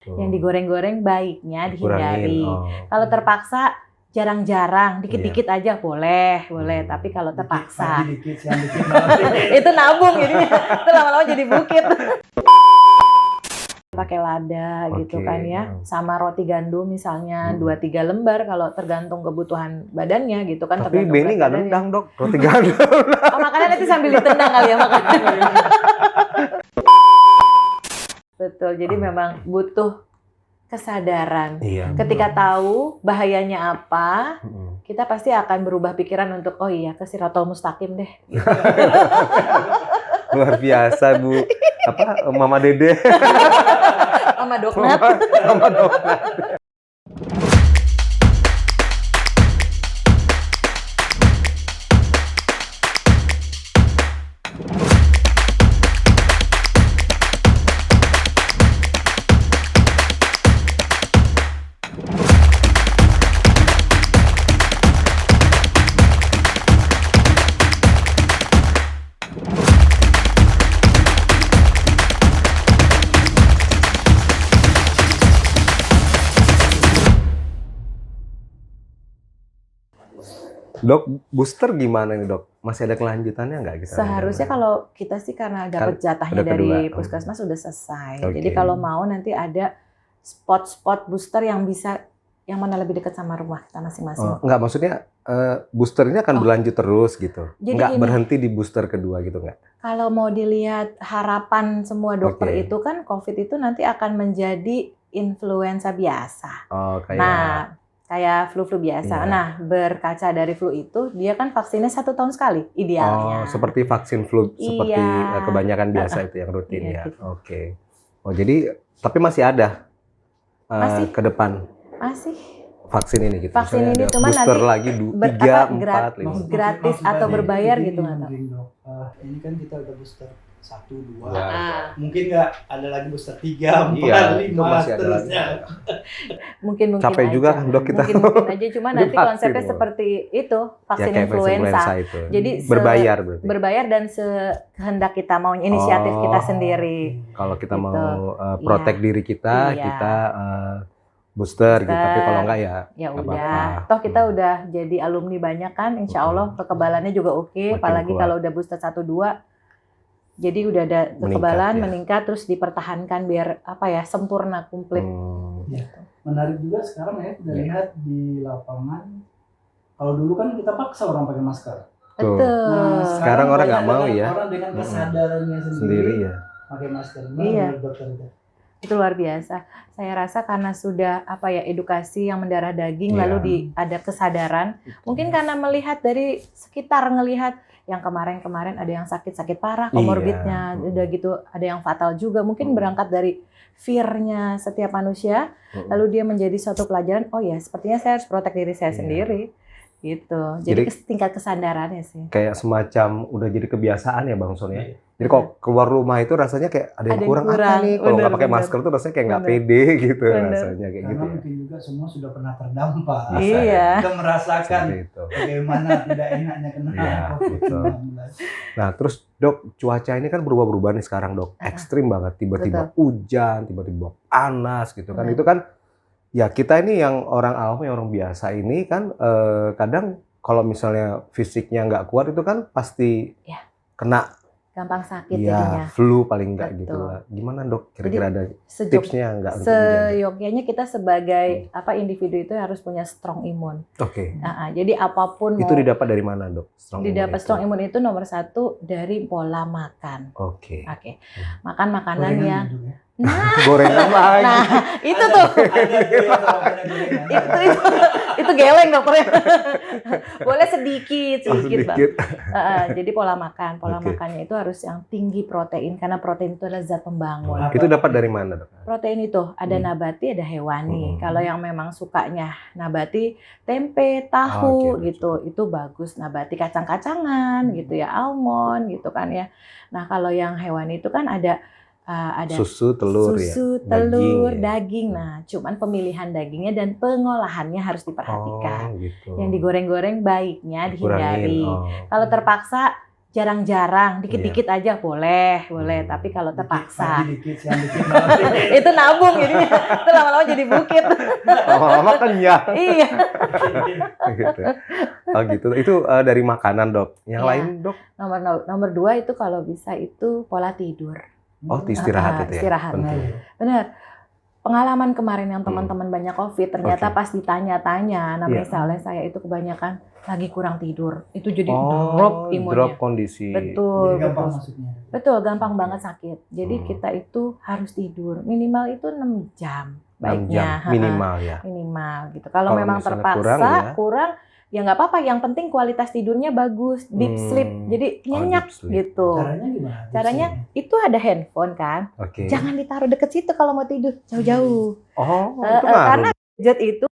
Yang digoreng-goreng baiknya dihindari. Kurangin. Kalau terpaksa jarang-jarang, dikit-dikit aja boleh. Tapi kalau terpaksa Dikit, siang dikit, malam dikit. itu nabung jadinya. Itu lama-lama jadi bukit. Pakai lada gitu kan ya, sama roti gandum misalnya 2-3 lembar kalau tergantung kebutuhan badannya gitu kan. Tapi tergantung Benny berat nggak badannya. nendang dok, roti gandum. Oh makanya nanti sambil ditendang kali ya makannya. Betul, jadi memang butuh kesadaran. Iya. Ketika tahu bahayanya apa, kita pasti akan berubah pikiran untuk oh iya ke Siratal Mustaqim deh. Gitu. Luar biasa Bu. Apa Mama Dede? Sama Doknat. Mama Doknat. Dok, booster gimana nih dok? Masih ada kelanjutannya nggak kita? Seharusnya kalau kita sih karena dapat jatahnya udah dari kedua. puskesmas sudah selesai. Oke. Jadi kalau mau nanti ada spot-spot booster yang bisa yang mana lebih dekat sama rumah kita masing-masing. Nggak, maksudnya booster ini akan berlanjut terus gitu? Jadi Nggak ini, berhenti di booster kedua gitu nggak? kalau mau dilihat harapan semua dokter Oke. itu kan COVID itu nanti akan menjadi influenza biasa. Oh, Kayak flu-flu biasa. Iya. Nah, berkaca dari flu itu, dia kan vaksinnya 1 tahun sekali, idealnya. Seperti vaksin flu, seperti Iya. kebanyakan biasa itu yang rutin Iya, ya. gitu. Oke. Oh jadi, tapi masih ada Masih. ke depan Masih vaksin ini gitu. Vaksin Misalnya ini ada cuman booster nanti lagi 3, 4, 5. gratis atau berbayar gitu nggak tahu. Ini kan kita udah booster 1, 2. Ah, Mungkin nggak ada lagi booster 3, 4, Iya, itu 5, masih ada lagi. terusnya. mungkin Capek aja. juga kan dok kita. Mungkin aja, cuma Ini nanti vaksin konsepnya loh. seperti itu, vaksin kayak influenza. itu. Jadi berbayar berarti. Berbayar dan sekehendak kita mau, inisiatif kita sendiri. Kalau kita Gitu. mau protek diri kita, Iya. kita booster gitu. Tapi kalau enggak ya Ya nggak udah, apa-apa. toh kita udah jadi alumni banyak kan, insya Allah kekebalannya juga oke. Makin Apalagi kuat. kalau udah booster 1-2, jadi udah ada kekebalan ya. meningkat terus dipertahankan biar apa ya sempurna komplit. Menarik juga sekarang ya, kita lihat di lapangan. Kalau dulu kan kita paksa orang pakai masker. Tuh. Betul. Sekarang orang nggak banyak mau ya. Orang dengan kesadarannya Sendiri sendiri ya. pakai masker. Iya. Dokter itu. Itu luar biasa. Saya rasa karena sudah apa ya edukasi yang mendarah daging, Iya. lalu ada kesadaran. Mungkin karena melihat dari sekitar, ngelihat yang kemarin-kemarin ada yang sakit-sakit parah, komorbidnya, Iya. udah gitu ada yang fatal juga. Mungkin berangkat dari fear-nya setiap manusia, lalu dia menjadi suatu pelajaran. Oh ya, sepertinya saya harus protek diri saya Iya. sendiri, gitu. Jadi Jadi- tingkat kesadarannya sih. Kayak semacam udah jadi kebiasaan ya Bang Son ya. Iya. Jadi kalau keluar rumah itu rasanya kayak ada yang kurang apa nih. Kalau nggak pakai Bener. masker tuh rasanya kayak nggak Bener. pede gitu Bener. rasanya kayak Karena gitu ya. mungkin juga semua sudah pernah terdampak. Iya. Kita merasakan Seperti itu. bagaimana tidak enaknya kena Iya, betul. COVID-19. Nah terus dok, cuaca ini kan berubah-berubah nih sekarang dok. Ekstrim banget, tiba-tiba hujan, tiba-tiba panas gitu kan. Benar. Itu kan ya kita ini yang orang awam, yang orang biasa ini kan kadang kalau misalnya fisiknya nggak kuat itu kan pasti Ya. kena Gampang sakit jadinya. ya flu paling nggak gitu Betul. lah. Gimana dok? Kira-kira ada Sejok- tipsnya nggak untuk menjaga? Seyogyanya kita sebagai individu itu harus punya strong imun. Oke. Jadi apapun Itu mau didapat dari mana dok? didapat strong imun itu nomor 1 dari pola makan. Oke. Oke, makan makanan Gorengan yang juga ya. Gorengan lagi. nah itu tuh Ada tuh ya, kalau ada gorengan. itu geleng dokternya. Boleh sedikit Oh, Bang. sedikit. Jadi pola makannya Oke. itu harus yang tinggi protein karena protein itu adalah zat pembangun. Apa? Itu dapat dari mana dok? Protein itu ada nabati, ada hewani. Hmm. Kalau yang memang sukanya nabati, tempe, tahu Oke, gitu, itu bagus. Nabati kacang-kacangan gitu ya, almond gitu kan ya. Nah kalau yang hewani itu kan ada Susu, telur ya. susu, telur, Daging, ya. daging. Nah cuman pemilihan dagingnya dan pengolahannya harus diperhatikan. Oh gitu. Yang digoreng-goreng baiknya Kurangin. dihindari. Oh. Kalau terpaksa jarang-jarang, dikit-dikit aja boleh. Tapi kalau terpaksa, Dikit, siang dikit, malam dikit. itu nabung jadinya. Itu lama-lama jadi bukit. Lama-lama kenyang. Iya. Gitu. Oh gitu. Itu dari makanan, Dok. Yang Iya. lain, Dok? Nomor 2 itu kalau bisa itu pola tidur. Oh, istirahat itu ya. Istirahat. Penting. Benar. Pengalaman kemarin yang teman-teman banyak COVID, ternyata Oke. pas ditanya-tanya, nah Iya. misalnya saya itu kebanyakan lagi kurang tidur, itu jadi Oh, drop imunnya. drop kondisi. Betul, Jadi gampang betul. masuknya. Betul, gampang banget sakit. Jadi Hmm. kita itu harus tidur minimal itu 6 jam 6 baiknya. jam minimal ya. Minimal gitu. Kalau Kalau memang misalnya terpaksa kurang, kurang, ya nggak apa-apa. Yang penting kualitas tidurnya bagus, deep sleep. Jadi nyenyak deep sleep. gitu. Caranya gimana? Caranya itu ada handphone kan. Oke. Jangan ditaruh deket situ kalau mau tidur, jauh-jauh. Oh, itu ngaruh. Karena gadget itu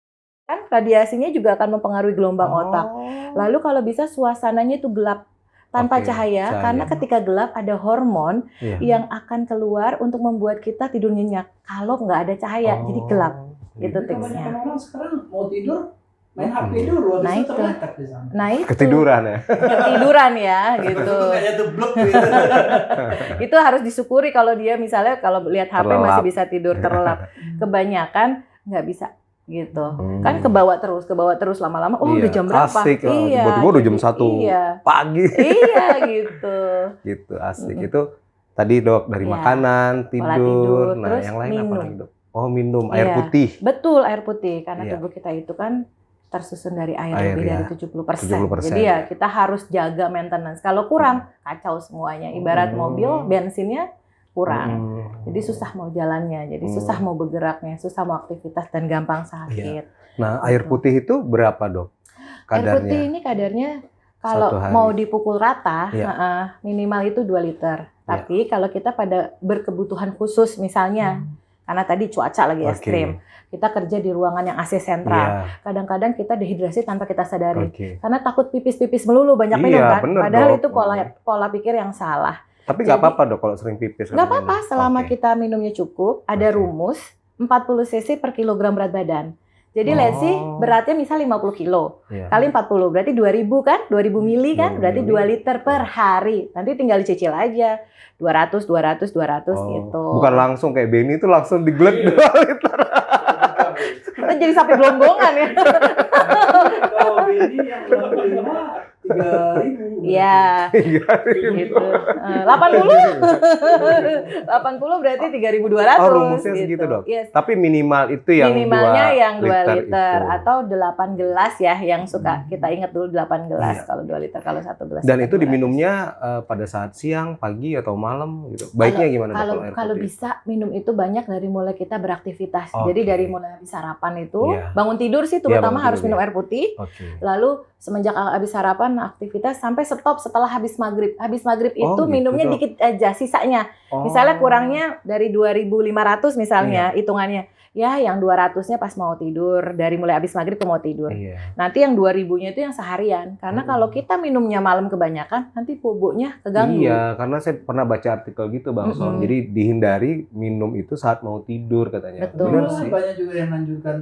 kan radiasinya juga akan mempengaruhi gelombang otak. Lalu kalau bisa suasananya itu gelap tanpa Oke, cahaya, cahaya. karena ketika gelap ada hormon Iya. yang akan keluar untuk membuat kita tidur nyenyak. Kalau nggak ada cahaya, jadi gelap. Itu Jadi tipsnya. kebanyakan orang sekarang mau tidur main HP dulu, habis Nah, itu itu. terletak di sana. Nah itu Ketiduran ya. ketiduran ya gitu. Kayak jeblok gitu. Itu harus disyukuri kalau dia misalnya kalau lihat HP Terlelap. masih bisa tidur terlelap. Kebanyakan nggak bisa gitu. Hmm. Kan ke bawah terus lama-lama Iya, udah jam berapa? asik, tiba-tiba udah jam 1 Iya. pagi. Iya gitu. Gitu, asik. Itu tadi, Dok, dari Iya. makanan, Pola tidur. tidur, Nah, terus yang lain apa minum. lagi, Dok? Oh, minum air Iya. putih. Betul, air putih karena Iya. tubuh kita itu kan tersusun dari air, Air, lebih ya. dari 70%. 70%, Jadi ya. ya kita harus jaga maintenance. Kalau kurang kacau semuanya. Ibarat Hmm. mobil bensinnya kurang. Hmm. Jadi susah mau jalannya, jadi susah mau bergeraknya, susah mau aktivitas dan gampang sakit. Nah, air putih itu berapa, Dok? Air putih Kadarnya? ini kadarnya kalau Satu hari. mau dipukul rata, Iya. minimal itu 2 liter. Tapi kalau kita pada berkebutuhan khusus misalnya, karena tadi cuaca lagi Oke. ekstrim, kita kerja di ruangan yang AC sentral. Iya. Kadang-kadang kita dehidrasi tanpa kita sadari. Oke. Karena takut pipis-pipis melulu banyak Iya, minum kan. bener, Padahal Dok. itu pola pikir yang salah. Tapi nggak Jadi- apa-apa, Dok, kalau sering pipis. Nggak apa-apa selama Oke. kita minumnya cukup. Ada Oke. rumus 40 cc per kilogram berat badan. Jadi let's say Oh. beratnya misal 50 kilo. Iya. Kali 40 berarti 2000 kan? 2000 mili kan? 2000 Berarti mili. 2 liter per hari. Nanti tinggal dicicil aja. 200 Oh, gitu. bukan langsung kayak Benny itu langsung diglek 2 liter. Kita jadi sampai gelombongan ya. Kalau ini yang 65 3.000. Iya. Gitu. 80 berarti 3.200. Oh, rumusnya segitu, Dok. Yes. Tapi minimal itu yang Minimalnya 2 yang 2 liter itu. atau 8 gelas ya yang suka kita ingat dulu 8 gelas Iya. kalau 2 liter kalau 1 gelas. Dan itu 200. diminumnya pada saat siang, pagi atau malam gitu. Baiknya gimana, Dok, Kalau air kalau putih? bisa minum itu banyak dari mulai kita beraktivitas. Oke. Jadi dari mulai habis sarapan itu Iya. bangun tidur sih Iya, terutama bangun harus tidur, minum ya. air putih. Oke. Lalu semenjak habis sarapan aktivitas sampai stop setelah habis maghrib. Habis maghrib Oh, itu gitu, minumnya Dok. dikit aja sisanya. Oh. Misalnya kurangnya dari 2.500 misalnya hitungannya. Ya yang 200-nya pas mau tidur dari mulai habis maghrib ke mau tidur. Iya. Nanti yang 2000-nya itu yang seharian. Karena kalau kita minumnya malam kebanyakan nanti bubuknya keganggu. Iya, karena saya pernah baca artikel gitu, Bang Son. Jadi dihindari minum itu saat mau tidur katanya. Betul. Benar Malah sih. banyak juga yang menganjurkan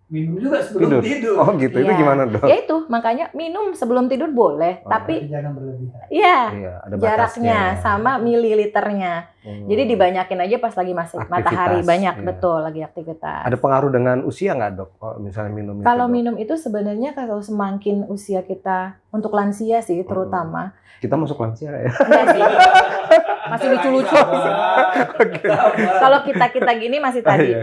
minum juga sebelum tidur. Oh, gitu. Itu Iya. gimana, Dok? Ya itu makanya minum sebelum tidur boleh, Oh, tapi jangan berlebihan. iya Iya, ada jaraknya batasnya. sama mililiternya. Hmm. Jadi dibanyakin aja pas lagi masuk Aktivitas, matahari banyak iya. betul lagi aktivitas. Ada pengaruh dengan usia nggak, Dok? Kalau misalnya minum itu, Kalau Dok? minum itu sebenarnya kalau semakin usia kita untuk lansia sih terutama. Kita masuk lansia ya. Enggak sih. Masih lucu-lucu. Kalau kita gini masih tadi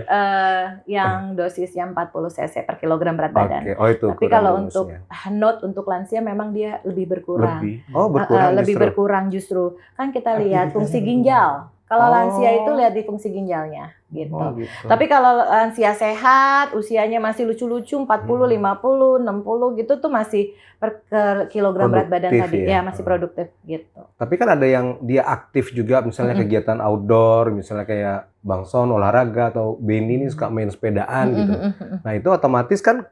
yang dosisnya 40 cc per kilogram berat badan. Oke. Oh, itu. Tapi kurang kalau rumusnya. untuk note untuk lansia memang dia lebih berkurang. lebih. Oh, berkurang Lebih justru. berkurang justru. Kan kita lihat Aktivitasnya fungsi berkurang. ginjal. Kalau Oh. lansia itu lihat di fungsi ginjalnya gitu. Oh, gitu. Tapi kalau lansia sehat, usianya masih lucu-lucu 40, 50, 60 gitu tuh masih per kilogram berat badan Produktif tadi ya. ya masih produktif gitu. Tapi kan ada yang dia aktif juga, misalnya kegiatan outdoor, misalnya kayak Bang Son olahraga atau Benny ini suka main sepedaan gitu. Nah, itu otomatis kan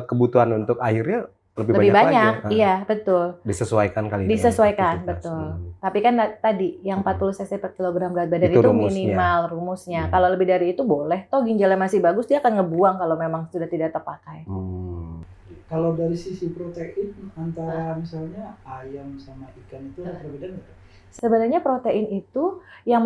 kebutuhan untuk airnya lebih Lebih banyak, lagi. Nah, iya betul. disesuaikan kali dengan Disesuaikan, aktivitas. betul. Tapi kan tadi yang 40 cc per kilogram berat badan Itu itu rumusnya. minimal rumusnya. Kalau lebih dari itu boleh. Toh ginjalnya masih bagus dia akan ngebuang kalau memang sudah tidak terpakai. Kalau dari sisi protein antara misalnya ayam sama ikan itu ada perbedaan nggak? Sebenarnya protein itu yang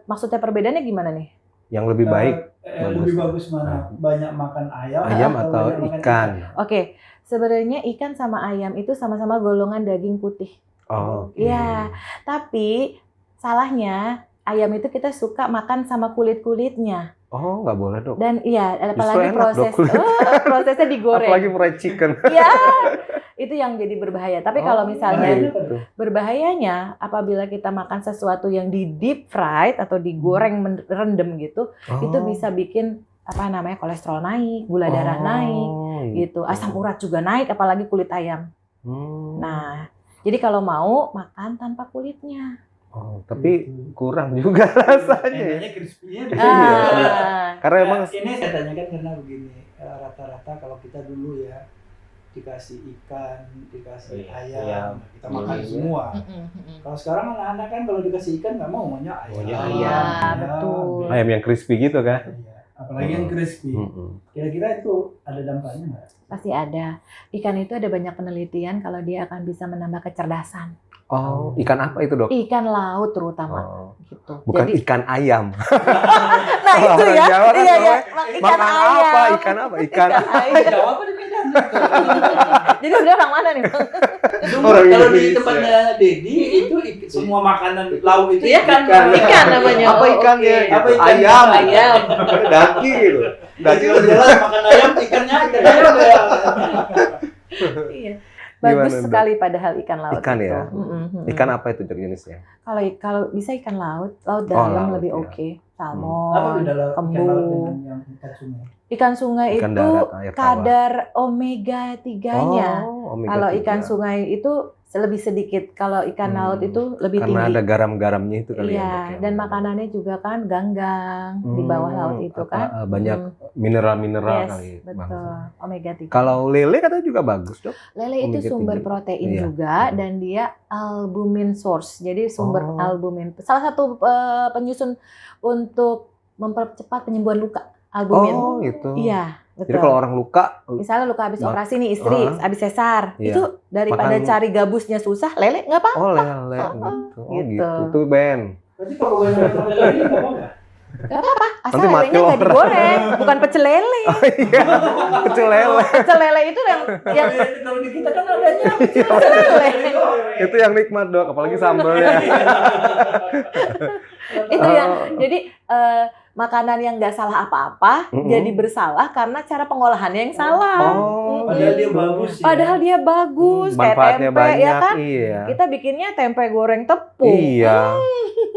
maksudnya perbedaannya gimana nih? Yang lebih baik Lebih bagus mana? Banyak makan ayam atau banyak makan ikan? Oke, sebenarnya ikan sama ayam itu sama-sama golongan daging putih. Oh, oke. Iya, tapi salahnya ayam itu kita suka makan sama kulit-kulitnya. Oh, nggak boleh dok. Dan iya, Justru apalagi enak, Dok, kulit. prosesnya digoreng. Apalagi fried chicken. Iya, itu yang jadi berbahaya. Tapi kalau misalnya gitu. berbahayanya apabila kita makan sesuatu yang di deep fried atau digoreng rendem gitu, itu bisa bikin apa namanya kolesterol naik, gula darah naik, gitu. Asam urat juga naik, apalagi kulit ayam. Nah, jadi kalau mau makan tanpa kulitnya. Oh, tapi kurang juga rasanya. Enaknya crispy-nya di Karena emang ini saya tanyakan karena begini, rata-rata kalau kita dulu ya dikasih ikan, dikasih ayam, kita makan semua. Kalau sekarang anak-anak kan kalau dikasih ikan nggak maunya ayam. Iya, betul. ayam yang crispy gitu kan? Iya. Apalagi yang crispy. Kira-kira itu ada dampaknya nggak? Pasti ada. Ikan itu ada banyak penelitian kalau dia akan bisa menambah kecerdasan. Oh, ikan apa itu dok? Ikan laut terutama. Gitu. Bukan Jadi, ikan ayam. nah itu ya. Jawa kan Iya, iya. namanya Ikan makan ayam. apa? Ikan apa? Ikan ayam. Jawa apa di Medan? Jadi sebenarnya orang mana nih? Orang Kalau di Indonesia. tempatnya Dedi itu semua makanan laut itu Ikan namanya. Apa Oh, ikannya? oke. Apa ikan? Ayam. Ayam. Daki gitu. Jadi kalau jelas makan ayam ikannya ayam ya. Iya. Bagus Gimana, Dok? sekali padahal ikan laut Ikan itu. ya? Ikan apa itu Dok, jenisnya? Kalau bisa ikan laut dalam laut, lebih ya. oke. Salmon, Apa beda ikan laut kembung. dengan yang ikan sungai? Ikan sungai Ikan itu darat, air tawar. kadar omega 3-nya. Oh, omega Kalau 3. ikan sungai itu lebih sedikit. Kalau ikan laut itu lebih Karena tinggi. ada garam-garamnya itu kali Iya, ya. Dok, ya. dan makanannya juga kan ganggang di bawah laut itu kan. Banyak mineral-mineral Yes, kali. betul. Bang. Omega 3. Kalau lele katanya juga bagus, Dok. Lele itu omega sumber 3. protein Iya. juga dan dia albumin source. Jadi sumber Oh. albumin. Salah satu penyusun untuk mempercepat penyembuhan luka. Albumin. Oh, gitu. Iya, betul. Jadi kalau orang luka, Misalnya luka habis operasi nih istri, habis sesar, Iya. itu daripada Makan- cari gabusnya susah, lele nggak apa? oh lele gitu. Oh Gitu. gitu. Itu Ben. Berarti kalau banyak makan lele nggak apa-apa? Asal Nanti mati lelenya nggak orang. digoreng, bukan pecel lele. Iya. Kecil lele. Pecel lele itu yang Kalau di kita kan adanya pecel lele. Itu yang nikmat, Dok, apalagi sambelnya. Itu yang jadi makanan yang nggak salah apa-apa jadi bersalah karena cara pengolahannya yang salah. Oh, padahal dia bagus ya. Padahal dia bagus kayak manfaatnya tempe banyak, ya kan. iya. Kita bikinnya tempe goreng tepung. Iya.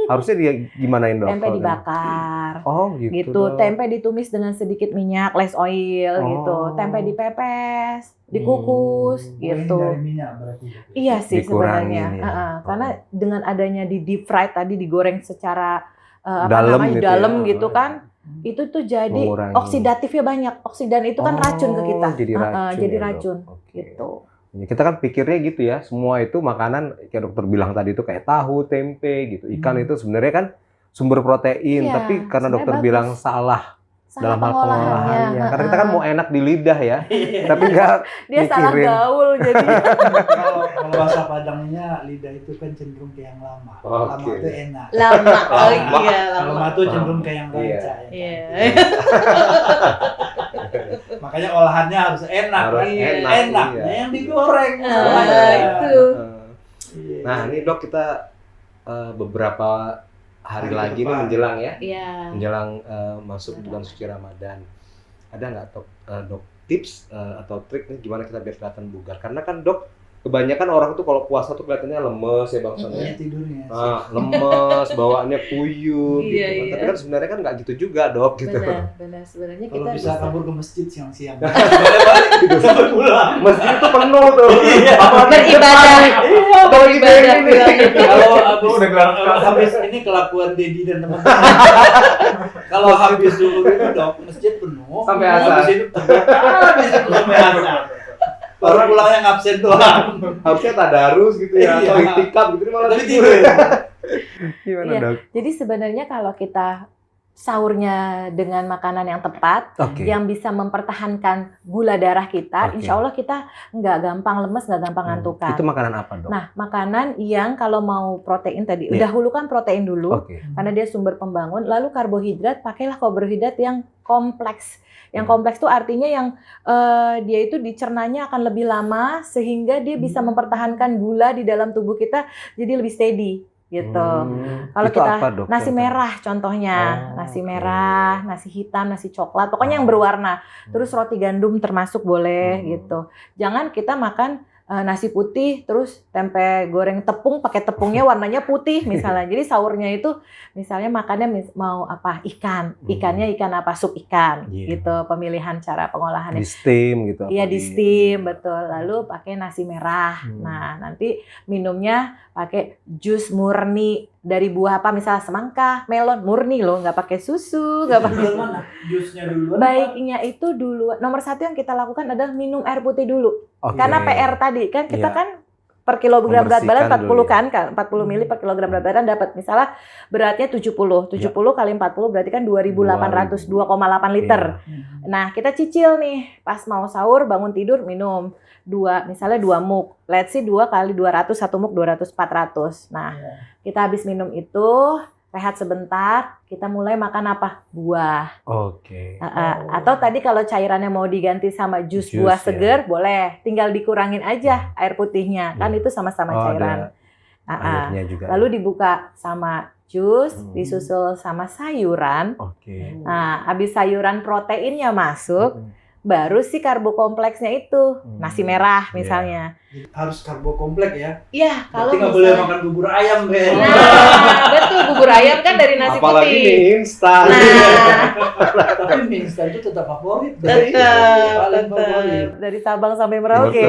Harusnya dia gimanain, Dok? Tempe dibakar. Oh, gitu. Gitu. Dok. Tempe ditumis dengan sedikit minyak, less oil gitu. Tempe dipepes, dikukus gitu. Dari minyak berarti. Iya sih Dikurangin sebenarnya. ya. Karena dengan adanya di deep fried tadi digoreng secara Dalam gitu dalam ya. gitu kan. Itu tuh jadi Mengurangi. oksidatifnya banyak. Oksidan itu kan racun ke kita. Jadi racun. Jadi ya, Dok. racun Oke. gitu. Ya, kita kan pikirnya gitu ya, semua itu makanan kayak dokter bilang tadi itu kayak tahu, tempe gitu. Ikan itu sebenarnya kan sumber protein, Iya, tapi karena sebenarnya dokter bagus. bilang salah Salah dalam hal pengolahannya. Karena kita kan mau enak di lidah ya, Iya. tapi nggak Dia salah mikirin. gaul jadi. Kalau bahasa Padangnya lidah itu kan cenderung ke yang lama. Lama Oke. itu enak. lama. Oh Lama. iya, Kalau lama. matu cenderung ke yang Iya. ranca. ya kan? Iya. Makanya olahannya harus enak. Harus kan? enak, Enaknya iya. yang digoreng. Itu. Iya. Nah ini dok kita beberapa hari Hari lagi nih depan. menjelang ya, Iya. menjelang masuk bulan suci Ramadan. Ada nggak dok tips atau trik nih gimana kita biar kelihatan bugar? Karena kan dok kebanyakan orang tuh kalau puasa tuh kelihatannya lemes ya bang Son, ya. Banyak tidurnya. Lemes, bawaannya puyuh Iya, gitu kan. iya. Tapi kan sebenarnya kan nggak gitu juga dok gitu. Benar sebenarnya Kalau kita bisa kabur ke masjid siang-siang. Balik sampai pulang. Masjid itu penuh tuh. Iya. Apalagi beribadah. Iya. apalagi Beribadah kayak gini. bilang itu. Kalau habis ini kelakuan Dedi dan teman-teman. Kalau habis dulu gitu dok, masjid penuh. Sampai asar. Habis itu habis itu sampai asar. Baru pulangnya ngabsen doang. Harusnya tadarus gitu ya, Iya. atau iktikaf gitu malah Tapi tidur. tidur. Gimana Iya. dok? Jadi sebenarnya kalau kita sahurnya dengan makanan yang tepat, yang bisa mempertahankan gula darah kita, insya Allah kita nggak gampang lemes, nggak gampang ngantukan. Itu makanan apa, Dok? Nah, makanan yang kalau mau protein tadi, dahulukan protein dulu, karena dia sumber pembangun, lalu karbohidrat, pakailah karbohidrat yang kompleks. Yang kompleks itu artinya yang dia itu dicernanya akan lebih lama, sehingga dia bisa mempertahankan gula di dalam tubuh kita jadi lebih steady. Gitu. Kalau kita apa, Dok, nasi merah contohnya, nasi merah, nasi hitam, nasi coklat, pokoknya yang berwarna. Terus roti gandum termasuk boleh gitu. Jangan kita makan nasi putih terus tempe goreng tepung pakai tepungnya warnanya putih misalnya. Jadi sahurnya itu misalnya makannya mau apa? Ikannya ikan apa? Sup ikan gitu. Pemilihan cara pengolahannya. Di steam gitu. Iya, di steam, betul. Lalu pakai nasi merah. Nah, nanti minumnya pakai jus murni dari buah apa, misalnya semangka, melon, murni loh, nggak pakai susu, nggak pakai. Jusnya duluan. Baiknya itu dulu. Nomor satu yang kita lakukan adalah minum air putih dulu. Karena PR tadi kan kita kan per kilogram berat badan 40 kan, 40 mili per kilogram berat badan dapat. Misalnya beratnya 70 kali 40 berarti kan 2.800, 2,8 liter. Nah, kita cicil nih, pas mau sahur bangun tidur minum misalnya 2 mug. Let's say 2 kali 200, 1 mug 200, 400. Nah, kita habis minum itu, rehat sebentar, kita mulai makan apa? Buah. Atau tadi kalau cairannya mau diganti sama jus buah seger, boleh. Tinggal dikurangin aja air putihnya. Kan itu sama-sama cairan. Lalu dibuka sama jus, disusul sama sayuran. Nah, habis sayuran proteinnya masuk, baru si karbo kompleksnya itu. Nasi merah misalnya. Harus karbo kompleks ya? Iya, kalau nggak boleh makan bubur ayam deh. Nah, betul, bubur ayam kan dari nasi putih. Apalagi mie instan. Tapi mie instan itu tetap favorit. Tetap. Dari Sabang sampai Merauke.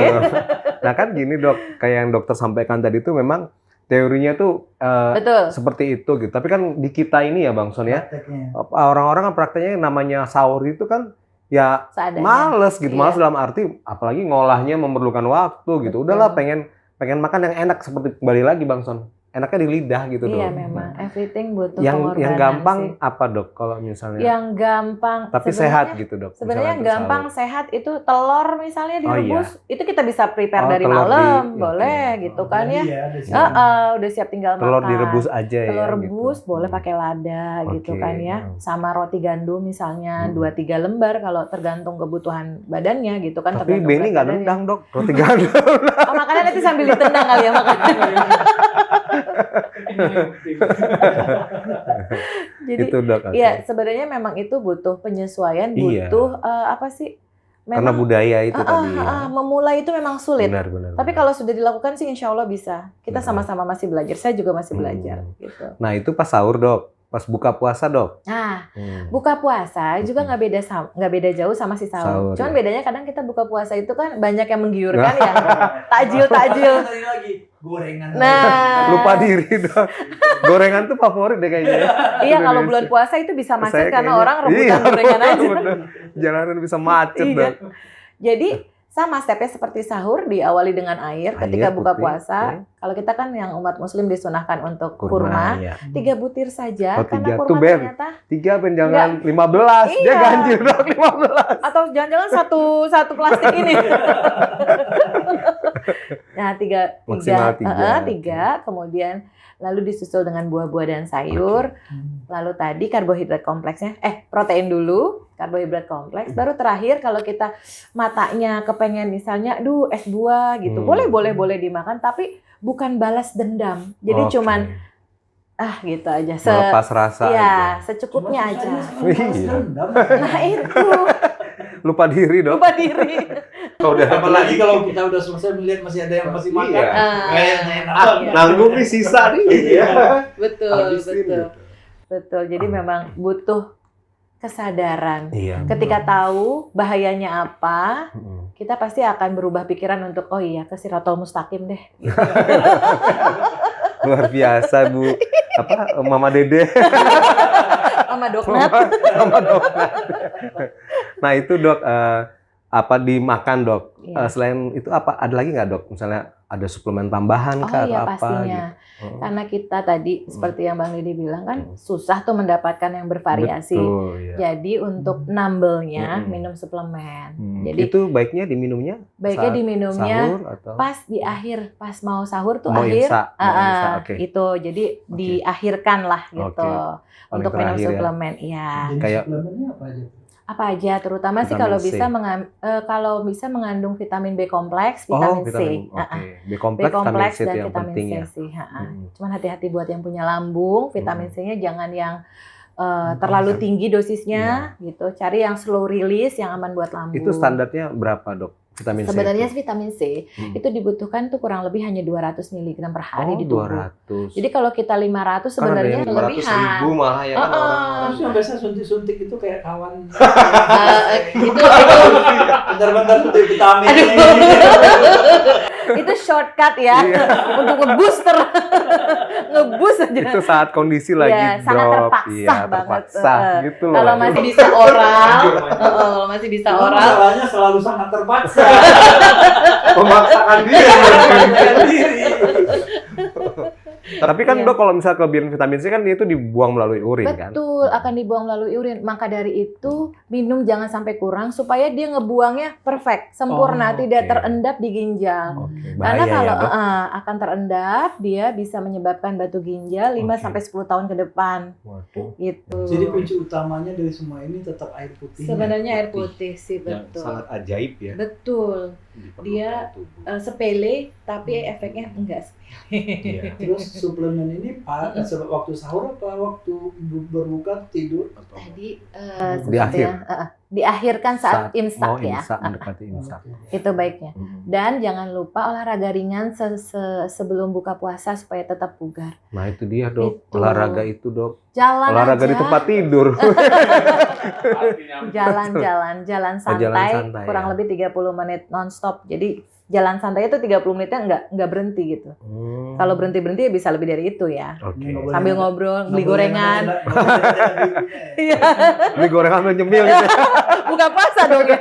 Nah kan gini, Dok, kayak yang dokter sampaikan tadi itu memang teorinya tuh seperti itu gitu. Tapi kan di kita ini ya Bang Son ya, orang-orang kan prakteknya namanya sahur itu kan ya seadanya. Males gitu, males dalam arti apalagi ngolahnya memerlukan waktu gitu. Udahlah pengen makan yang enak, seperti kembali lagi Bang Son. Enaknya di lidah gitu dong. Iya memang, everything butuh pengorbanan. Yang gampang sih. Apa Dok kalau misalnya? Yang gampang. Tapi sehat gitu Dok. Sebenarnya gampang sehat itu telur misalnya direbus, itu kita bisa prepare dari malam, boleh gitu kan ya. Udah siap tinggal telur makan. Direbus aja ya. Telur rebus gitu. Boleh pakai lada gitu kan ya. Sama roti gandum misalnya 2-3 lembar kalau tergantung kebutuhan badannya gitu kan. Tapi Benny nggak nendang Dok, roti gandum. Makanya nanti sambil ditendang kali ya makannya. Jadi itu, Dok, ya sebenarnya memang itu butuh penyesuaian, butuh apa sih? Memang, karena budaya itu tadi. Memulai itu memang sulit. Benar. Tapi kalau sudah dilakukan sih insya Allah bisa. Kita sama-sama masih belajar. Saya juga masih belajar. Gitu. Nah itu pas sahur Dok. Pas buka puasa Dok. Nah, buka puasa juga nggak beda jauh sama si sahur. Cuman bedanya kadang kita buka puasa itu kan banyak yang menggiurkan ya. Takjil. Gorengan. Nah, lupa diri Dok. Gorengan tuh favorit deh kayaknya. Iya, kalau bulan puasa itu bisa macet karena orang rebutan gorengan aja. Jalanan bisa macet Dok. Jadi sama stepnya seperti sahur, diawali dengan air ketika buka puasa. Kalau kita kan yang umat muslim disunahkan untuk kurma, 3 butir saja. Karena kurma ternyata 3 jangan 15, dia ganjil Dok 15. Atau jangan-jangan satu plastik ini. Nah, 3, kemudian lalu disusul dengan buah-buah dan sayur. Lalu tadi karbohidrat kompleksnya, protein dulu, karbohidrat kompleks. Baru terakhir kalau kita matanya kepengen misalnya, es buah gitu, boleh dimakan, tapi bukan balas dendam. Jadi cuman gitu aja. Melepas rasa aja. Secukupnya aja. Nah itu. Lupa diri Dok. Apalagi kalau kita udah selesai melihat masih ada yang masih makan. Kayaknya enak. Nanggung nih sisa nih. Betul. Jadi memang butuh kesadaran. Ketika tahu bahayanya apa, kita pasti akan berubah pikiran untuk ke Siratal Mustaqim deh. Luar biasa Bu. Mama Dede. Mama Doknat. Nah itu Dok, apa dimakan dok? Iya. Selain itu apa ada lagi nggak dok? Misalnya ada suplemen tambahan Oh kah iya atau apa? pastinya. Gitu? Karena kita tadi seperti yang Bang Didi bilang kan susah tuh mendapatkan yang bervariasi. Betul, ya. Jadi untuk nambelnya Mm-mm. minum suplemen. Jadi itu baiknya diminumnya baiknya saat diminumnya sahur atau pas di akhir, pas mau sahur tuh mau akhir, imsak, mau imsak, oke. itu jadi diakhirkan lah gitu Paling untuk minum terakhir ya. suplemen. Iya. Jenis Kayak- suplemennya apa aja? Apa aja, terutama sih Vitamin kalau C. bisa kalau bisa mengandung vitamin B kompleks, vitamin C. Oke. B B kompleks, vitamin kompleks C itu dan yang vitamin penting C ya. sih. Hmm. Cuman hati-hati buat yang punya lambung, vitamin C-nya jangan yang terlalu tinggi dosisnya gitu. Cari yang slow release yang aman buat lambung. Itu standarnya berapa dok? Vitamin C. Sebenarnya itu? vitamin C itu dibutuhkan tuh kurang lebih hanya 200 mg per hari di tubuh. 200. Jadi kalau kita 500 sebenarnya kelebihan. malah ya kan orang-orang. Terus yang biasa suntik-suntik itu kayak kawan. Itu Bentar-bentar suntik vitamin. itu shortcut ya untuk ngebooster. Ngeboost aja. Itu saat kondisi lagi Iya, sangat drop. terpaksa Iya, banget. terpaksa gitu loh. Kalau masih bisa oral, masih bisa Cuma oral. masalahnya selalu sangat terpaksa. memaksakan diri. Memaksakan diri. Tapi kan Iya. dok kalau misalnya kelebihan vitamin C kan itu dibuang melalui urin kan? Betul, akan dibuang melalui urin. Maka dari itu minum jangan sampai kurang supaya dia ngebuangnya perfect, sempurna, Oh, tidak oke. terendap di ginjal. Oke, Karena bahaya kalau ya dok. akan terendap, dia bisa menyebabkan batu ginjal 5 Oke. sampai 10 tahun ke depan. Waduh. Gitu. Jadi kunci utamanya dari semua ini tetap air putih. Sebenarnya air putih sih, Yang betul. sangat ajaib ya. Betul. Diperlukan Dia, tubuh. Sepele tapi efeknya enggak sepele. Iya. Terus suplemen ini sebab waktu sahur apa waktu berbuka tidur? Tadi Di akhir. diakhirkan saat imsak mau ya. imsak, mendekati imsak. Itu baiknya. Dan jangan lupa olahraga ringan sebelum buka puasa supaya tetap bugar. Nah itu dia dok, Itu. olahraga itu dok. Jalan Olahraga aja. di tempat tidur. Jalan santai, santai, kurang ya. lebih 30 menit nonstop. Jadi jalan santai itu 30 menitnya nggak berhenti gitu. Kalau berhenti ya bisa lebih dari itu ya. Oke. Nggak boleh Sambil nggak- ngobrol, nggak beli boleh gorengan. nggak boleh nggak- Iya. Beli gorengan sambil nyemil gitu. Buka puasa dong ya.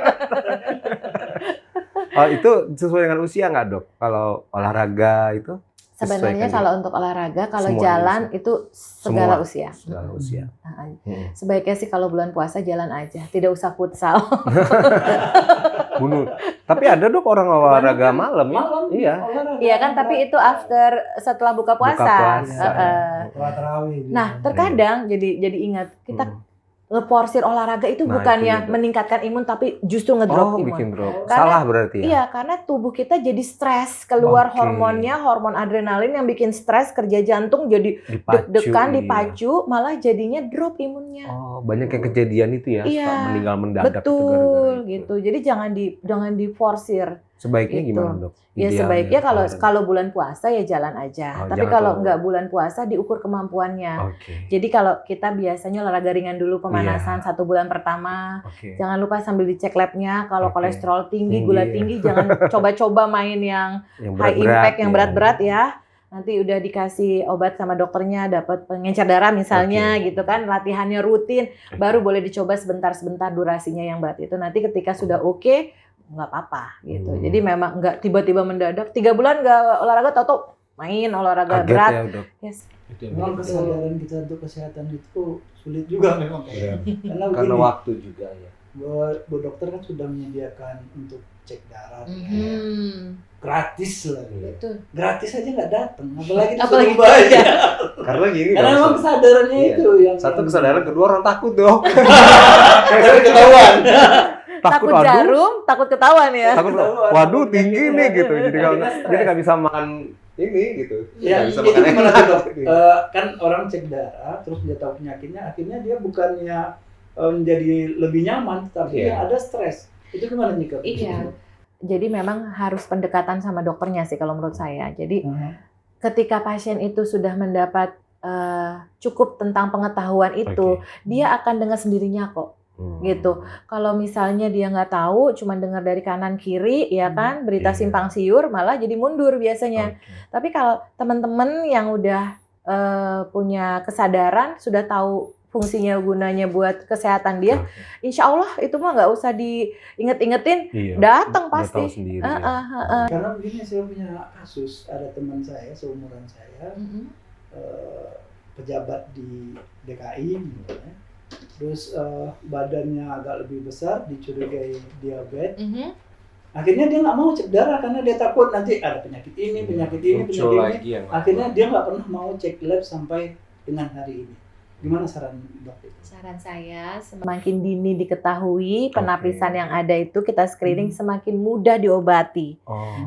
Oh, itu sesuai dengan usia nggak dok? Kalau olahraga itu? Sebenarnya Disesuaikan kalau untuk olahraga, kalau Semua jalan itu segala Semua. usia. Segala usia. Nah, Hmm. sebaiknya sih kalau bulan puasa jalan aja, tidak usah futsal. Bunuh. Tapi ada dok orang olahraga malam ya? Malam. Iya. olahraga. Iya kan, tapi itu setelah buka puasa. puasa. Sholat tarawih gitu. Nah, terkadang jadi ingat kita ngeporsir olahraga itu Nah, bukannya itu ya, Dok. meningkatkan imun tapi justru ngedrop Oh, imun. bikin drop. Karena- Salah berarti ya? Iya, karena tubuh kita jadi stres, keluar Oke. hormonnya, hormon adrenalin yang bikin stres, kerja jantung jadi deg-degan, iya. dipacu, malah jadinya drop imunnya. Oh, banyak yang kejadian itu ya, Iya, suka meninggal mendadak itu gara-gara Betul itu. gitu. Jadi jangan diforsir. Sebaiknya Gitu. gimana dok? Ya Idealnya sebaiknya olahraga. kalau bulan puasa ya jalan aja. Oh, Tapi jangan kalau terlalu- nggak bulan puasa diukur kemampuannya. Oke. Jadi kalau kita biasanya olahraga ringan dulu pemanasan Iya. 1 bulan pertama. Oke. Jangan lupa sambil dicek labnya kalau Oke. kolesterol tinggi, Tinggi, gula ya. tinggi. Jangan coba-coba main yang Yang high impact, yang berat-berat ya. Nanti udah dikasih obat sama dokternya, dapat pengencer darah misalnya Oke. gitu kan. Latihannya rutin, baru boleh dicoba sebentar-sebentar durasinya yang berat itu. Nanti ketika sudah oke, nggak apa-apa gitu. Jadi memang nggak tiba-tiba mendadak 3 bulan nggak olahraga, tau-tau main olahraga Kaget berat. ya dok. Yes. Itu yang Memang bikin. kesadaran kita untuk kesehatan itu sulit juga memang. Iya. Karena Karena begini, waktu juga ya. Bu dokter kan sudah menyediakan untuk cek darah Mhm. gratis lah. Itu. Gratis aja nggak datang, apalagi Apalagi disuruh bayar. Karena gini Karena dok, memang kesadarannya Iya. itu yang satu kesadaran, kedua orang takut dok. Karena ketahuan. Takut aduh, jarum, takut ketahuan ya. takut Ketahuan. waduh Takut tinggi penyakit nih ada. gitu. Jadi kalau Akhirnya stres. jadi nggak bisa makan ini gitu. Ya, Nggak bisa itu makan gimana enak. tuh dok? Kan orang cek darah, terus dia tahu penyakitnya, akhirnya dia bukannya menjadi lebih nyaman, tapi Iya. dia ada stres. Itu gimana nyikap? Iya. Jadi memang harus pendekatan sama dokternya sih kalau menurut saya. Jadi ketika pasien itu sudah mendapat cukup tentang pengetahuan itu, dia akan dengan sendirinya kok. Gitu. Kalau misalnya dia nggak tahu, cuma dengar dari kanan kiri, ya kan, berita Iya. simpang siur, malah jadi mundur biasanya. Tapi kalau teman-teman yang udah punya kesadaran, sudah tahu fungsinya gunanya buat kesehatan dia, insya Allah itu mah nggak usah diinget-ingetin, Iya. datang Udah pasti. tahu sendiri, ya. Karena begini, saya punya kasus, ada teman saya seumuran saya, pejabat di DKI, misalnya. Terus badannya agak lebih besar, dicurigai diabetes. Akhirnya dia nggak mau cek darah karena dia takut nanti ada penyakit ini, penyakit ini, Muncul penyakit lagi ini. yang Akhirnya dia nggak pernah mau cek lab sampai dengan hari ini. Gimana saran dok? Saran saya, semakin dini diketahui penapisan yang ada itu kita screening, semakin mudah diobati,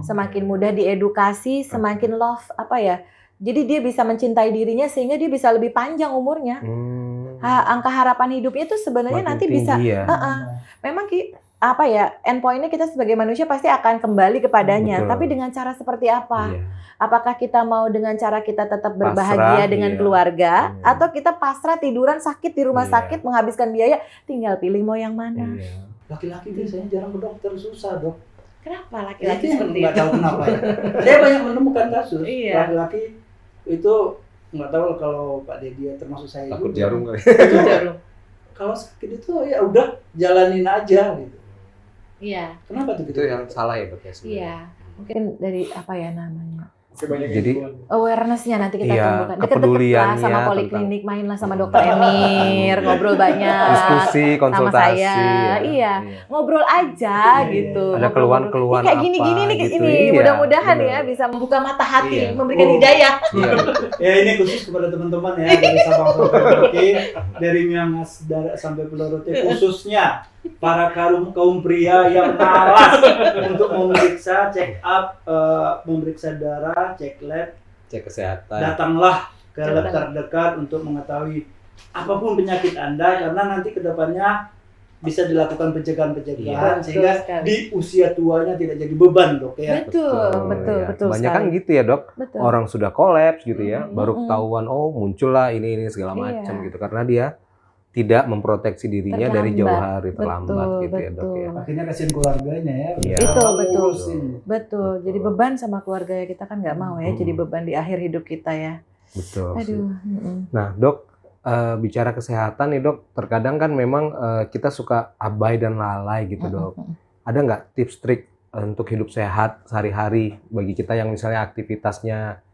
semakin mudah diedukasi, semakin love jadi dia bisa mencintai dirinya sehingga dia bisa lebih panjang umurnya. Angka harapan hidupnya itu sebenarnya Makin nanti tinggi bisa, ya. memang endpointnya kita sebagai manusia pasti akan kembali kepadanya. Betul. Tapi dengan cara seperti apa? Iya. Apakah kita mau dengan cara kita tetap berbahagia Pasrah, dengan iya. keluarga, atau kita pasrah tiduran sakit di rumah Iya. sakit menghabiskan biaya? Tinggal pilih mau yang mana. Iya. Laki-laki biasanya jarang ke dokter, susah dok. Kenapa Itu laki-laki yang seperti nggak itu? tahu kenapa ya. Saya banyak menemukan kasus Iya. laki-laki itu nggak tahu kalau Pak Dedi termasuk saya Takut juga. jarum kali. Itu jarum. Kalau sakit itu ya udah jalanin aja gitu. Iya, Kenapa tuh Itu yang salah ya dok ya sebenarnya? iya. Mungkin dari namanya? Jadi Awareness-nya nanti kita Iya, tumbuhkan. Deket-deket lah kepeduliannya sama poliklinik, mainlah sama dokter Emir, ngobrol banyak. diskusi, konsultasi. saya, ya. iya. Ngobrol aja Iya, gitu. Ada Ngobrol-ngobrol. keluhan-keluhan Ini kayak apa gini-gini nih, gitu. ini Iya, mudah-mudahan bener. ya bisa membuka mata hati, Iya. memberikan Oh. hidayah. Iya. Ya ini khusus kepada teman-teman ya dari Sabang sampai Merauke, dari Miangas sampai Pulau Rote, khususnya para kaum pria yang malas untuk memeriksa, check up, memeriksa darah, cek lab, Cek kesehatan. datanglah ke lab Datang. terdekat untuk mengetahui apapun penyakit Anda, karena nanti kedepannya bisa dilakukan pencegahan-pencegahan Iya. sehingga Betul sekali. di usia tuanya tidak jadi beban dok ya. Betul ya. betul Kebanyakan sekali. gitu ya dok. Betul. Orang sudah kolaps gitu ya, baru Mm-mm. ketahuan muncullah ini segala Iya. macam gitu karena dia tidak memproteksi dirinya dari jauh hari, terlambat Betul, gitu ya dok ya. Akhirnya kasihan keluarganya ya. Iya. Itu, Kalau betul. ngurusin. Betul. Jadi beban sama keluarga kita kan nggak mau ya, jadi beban di akhir hidup kita ya. Betul. sih. Aduh. Nah dok, bicara kesehatan nih dok, terkadang kan memang kita suka abai dan lalai gitu dok. Ada nggak tips trik untuk hidup sehat sehari-hari bagi kita yang misalnya aktivitasnya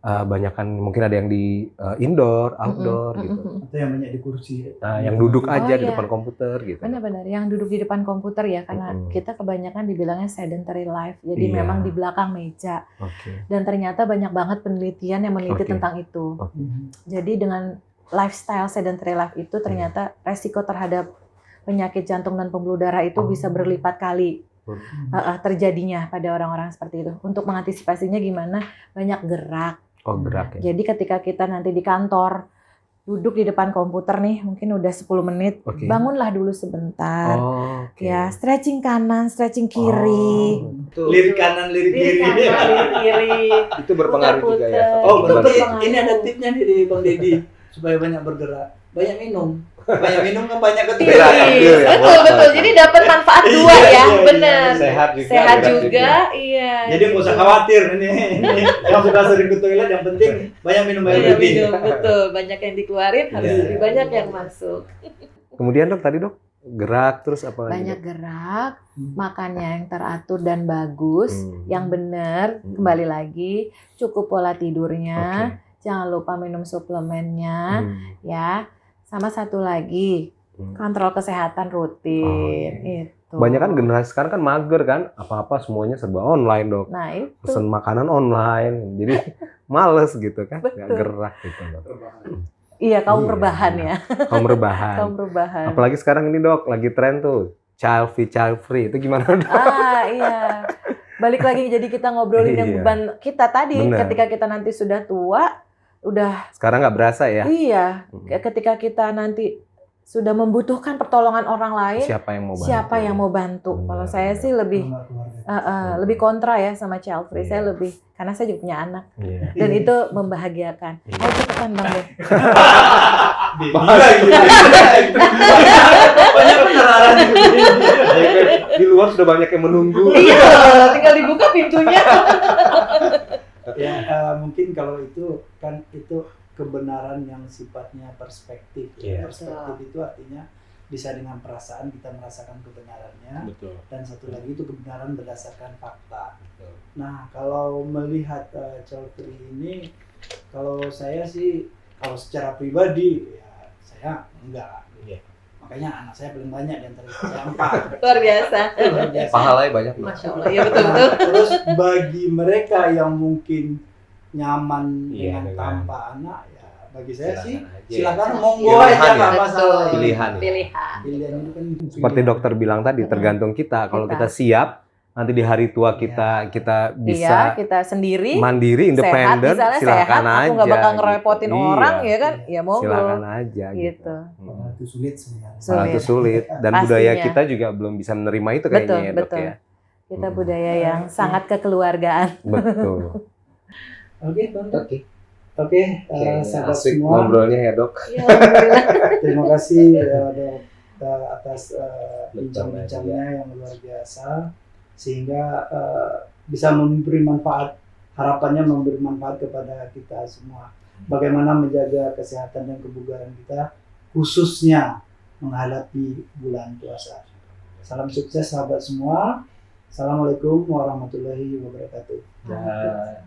banyakan mungkin ada yang di indoor, outdoor gitu. Atau yang banyak di kursi. Nah, yang duduk aja di iya. depan komputer gitu. Benar-benar yang duduk di depan komputer ya, karena kita kebanyakan dibilangnya sedentary life. Jadi Iya. memang di belakang meja. Oke. Dan ternyata banyak banget penelitian yang meneliti Oke. tentang itu. Oke. Jadi dengan lifestyle sedentary life itu ternyata resiko terhadap penyakit jantung dan pembuluh darah itu bisa berlipat kali terjadinya pada orang-orang seperti itu. Untuk mengantisipasinya gimana? Banyak gerak. Oh gerak ya. Jadi ketika kita nanti di kantor duduk di depan komputer nih, mungkin udah 10 menit, Oke. bangunlah dulu sebentar. Oh, oke. Ya, stretching kanan, stretching kiri. Betul. Lirik kanan, lirik Lirik kiri. kanan, lirik kiri. Itu berpengaruh juga ya. Puter-puter. Oh, Itu berarti berpengaruh. ini ada tipsnya nih di Bang Dedi supaya banyak bergerak. Banyak minum. Banyak minum kan banyak Iya, Gerak, keturunan. ambil ya, betul, buat betul. apa? Jadi dapat manfaat dua Iya, ya, iya, benar. iya. Sehat juga. Sehat gerak juga, iya. Jadi nggak usah khawatir ini. Yang sudah sering ke toilet yang penting banyak minum air Banyak putih. minum, betul. Banyak yang dikeluarin, harus Iya. lebih banyak yang masuk. Kemudian dok tadi dok gerak terus apa lagi? Banyak Dok? gerak, makannya yang teratur dan bagus, yang benar, kembali lagi, cukup pola tidurnya, jangan lupa minum suplemennya, ya. Sama satu lagi, kontrol kesehatan rutin. Itu. Banyak kan generasi sekarang kan mager kan, apa-apa semuanya serba online dok. Nah itu. Pesen makanan online, jadi males gitu kan, nggak Betul. gerak gitu dok. Iya, kaum Iya. rebahan ya. Kaum rebahan. Kaum rebahan. Apalagi sekarang ini dok, lagi tren tuh child free itu gimana dok? Iya. Balik lagi, jadi kita ngobrolin yang Iya. beban kita tadi. Benar. Ketika kita nanti sudah tua, udah Sekarang nggak berasa ya? iya. Ketika kita nanti sudah membutuhkan pertolongan orang lain, Siapa yang mau bantu? siapa yang mau bantu? Benar, Kalau saya benar. sih lebih lebih kontra ya sama child free. Iya. Saya lebih, karena saya juga punya anak Iya. dan itu membahagiakan. Iya. Oh cepetan Bang Deh. Banyak beneran. Di luar sudah banyak yang menunggu. Iya, tinggal dibuka pintunya. Ya mungkin kalau itu kan itu kebenaran yang sifatnya perspektif. Iya. Perspektif itu artinya bisa dengan perasaan kita merasakan kebenarannya, Betul. dan satu lagi itu kebenaran berdasarkan fakta. Betul. Nah, kalau melihat child free ini, kalau saya sih, kalau secara pribadi ya saya enggak. Iya. Makanya anak saya paling banyak di antara kita, saya 4. Luar biasa. Luar biasa. Pahalanya banyak. Masya Allah, ya betul-betul. Nah, terus bagi mereka yang mungkin nyaman Iya, dengan dengan tanpa anak, ya bagi saya sih aja. silakan monggo Pilihan aja, ya. nggak masalah. Betul. Pilihan ya. Pilihan. Pilihan itu kan Seperti pilihan. dokter bilang tadi, tergantung kita. Kalau Kita. kita siap, nanti di hari tua kita Iya, bisa kita sendiri mandiri, sehat, independen, misalnya silakan sehat, aja. aku nggak bakal gitu. ngerepotin Iya, orang, ya kan? Ya monggo. silakan aja. Gitu. Malah itu sulit sebenarnya. Sulit. Malah itu sulit. Dan Pastinya. budaya kita juga belum bisa menerima itu kayaknya Betul, ya, Dok betul. ya. Kita budaya yang sangat kekeluargaan. Betul. Oke, Tonton. Oke. Oke, sahabat asik semua. ngobrolnya ya, Dok. Ya, alhamdulillah. Terima kasih Dok atas Betul, bincang-bincangnya yang luar biasa, sehingga bisa memberi manfaat, harapannya memberi manfaat kepada kita semua. Bagaimana menjaga kesehatan dan kebugaran kita, khususnya menghadapi bulan puasa. Salam sukses sahabat semua. Assalamualaikum warahmatullahi wabarakatuh. Ya.